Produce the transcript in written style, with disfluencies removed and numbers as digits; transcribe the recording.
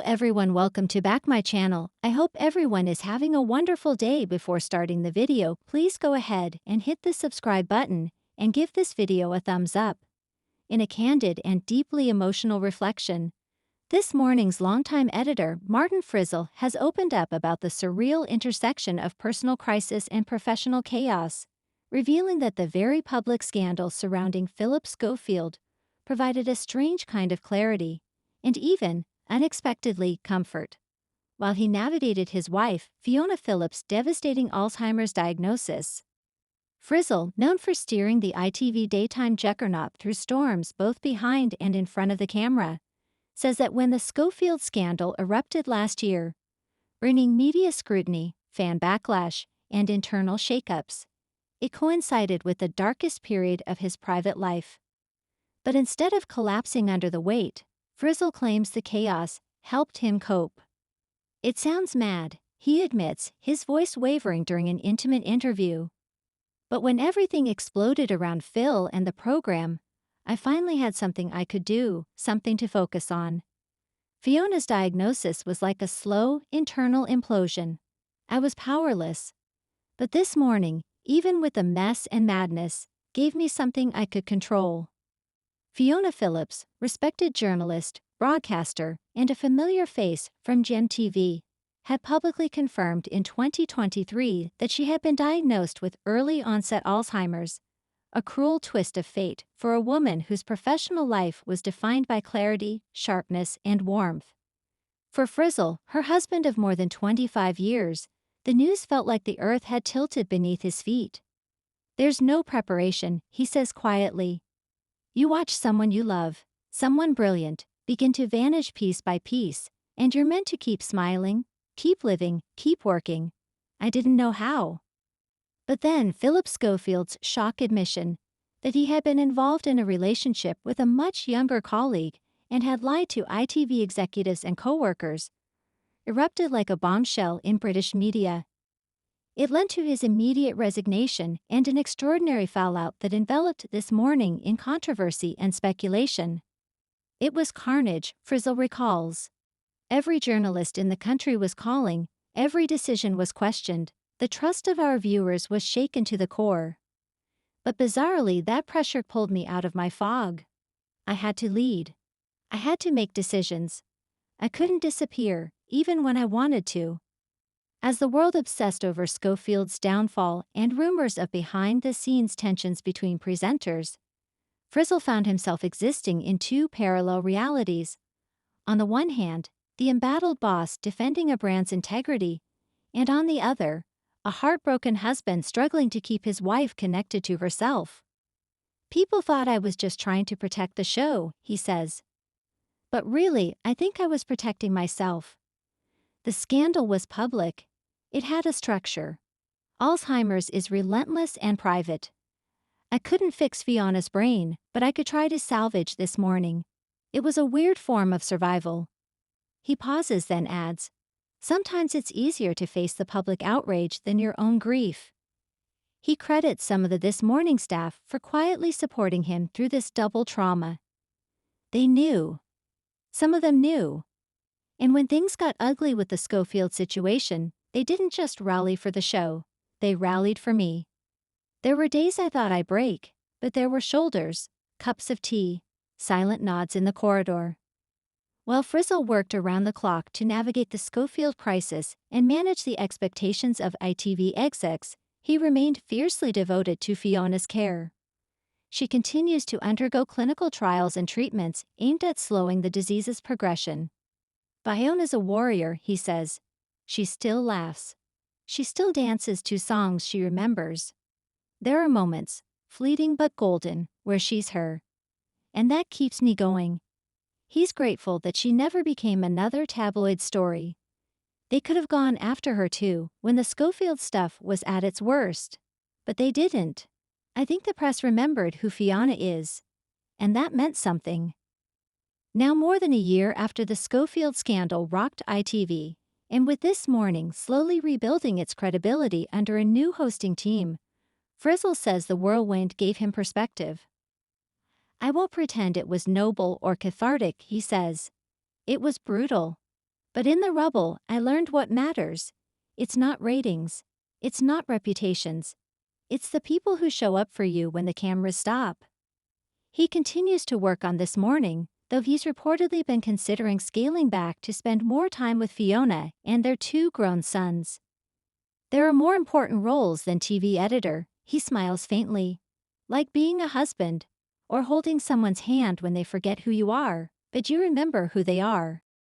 everyone, welcome to back my channel. I hope everyone is having a wonderful day. Before starting the video, please go ahead and hit the subscribe button and give this video a thumbs up. In a candid and deeply emotional reflection, this morning's longtime editor, Martin Frizzell, has opened up about the surreal intersection of personal crisis and professional chaos, revealing that the very public scandal surrounding Philip Schofield provided a strange kind of clarity and even, unexpectedly, comfort while he navigated his wife, Fiona Phillips' devastating Alzheimer's diagnosis. Frizzell, known for steering the ITV daytime juggernaut through storms both behind and in front of the camera, says that when the Schofield scandal erupted last year, bringing media scrutiny, fan backlash, and internal shakeups, it coincided with the darkest period of his private life. But instead of collapsing under the weight, Frizzell claims the chaos helped him cope. "It sounds mad," he admits, his voice wavering during an intimate interview. "But when everything exploded around Phil and the program, I finally had something I could do, something to focus on." Fiona's diagnosis was like a slow, internal implosion. "I was powerless. But this morning, even with the mess and madness, gave me something I could control." Fiona Phillips, respected journalist, broadcaster, and a familiar face from Gem TV, had publicly confirmed in 2023 that she had been diagnosed with early-onset Alzheimer's, a cruel twist of fate for a woman whose professional life was defined by clarity, sharpness, and warmth. For Frizzell, her husband of more than 25 years, the news felt like the earth had tilted beneath his feet. "There's no preparation," he says quietly. "You watch someone you love, someone brilliant, begin to vanish piece by piece, and you're meant to keep smiling, keep living, keep working. I didn't know how." But then Philip Schofield's shock admission that he had been involved in a relationship with a much younger colleague and had lied to ITV executives and co-workers erupted like a bombshell in British media. It led to his immediate resignation and an extraordinary fallout that enveloped this morning in controversy and speculation. "It was carnage," Frizzell recalls. "Every journalist in the country was calling, every decision was questioned, the trust of our viewers was shaken to the core. But bizarrely, that pressure pulled me out of my fog. I had to lead. I had to make decisions. I couldn't disappear, even when I wanted to." As the world obsessed over Schofield's downfall and rumors of behind-the-scenes tensions between presenters, Frizzell found himself existing in two parallel realities. On the one hand, the embattled boss defending a brand's integrity, and on the other, a heartbroken husband struggling to keep his wife connected to herself. "People thought I was just trying to protect the show," he says. "But really, I think I was protecting myself. The scandal was public. It had a structure. Alzheimer's is relentless and private. I couldn't fix Fiona's brain, but I could try to salvage this morning. It was a weird form of survival." He pauses, then adds, "Sometimes it's easier to face the public outrage than your own grief." He credits some of the This Morning staff for quietly supporting him through this double trauma. They knew. Some of them knew. And when things got ugly with the Schofield situation, they didn't just rally for the show, they rallied for me. There were days I thought I'd break, but there were shoulders, cups of tea, silent nods in the corridor. While Frizzell worked around the clock to navigate the Schofield crisis and manage the expectations of ITV execs, he remained fiercely devoted to Fiona's care. She continues to undergo clinical trials and treatments aimed at slowing the disease's progression. "Fiona's a warrior," he says. "She still laughs. She still dances to songs she remembers. There are moments, fleeting but golden, where she's her. And that keeps me going." He's grateful that she never became another tabloid story. They could have gone after her too, when the Schofield stuff was at its worst. But they didn't. "I think the press remembered who Fiona is. And that meant something." Now more than a year after the Schofield scandal rocked ITV, and with This Morning slowly rebuilding its credibility under a new hosting team, Frizzell says the whirlwind gave him perspective. "I won't pretend it was noble or cathartic," he says. "It was brutal. But in the rubble, I learned what matters. It's not ratings. It's not reputations. It's the people who show up for you when the cameras stop. He continues to work on This Morning, though he's reportedly been considering scaling back to spend more time with Fiona and their 2 grown sons. There are more important roles than TV editor, he smiles faintly. Like being a husband, or holding someone's hand when they forget who you are, but you remember who they are.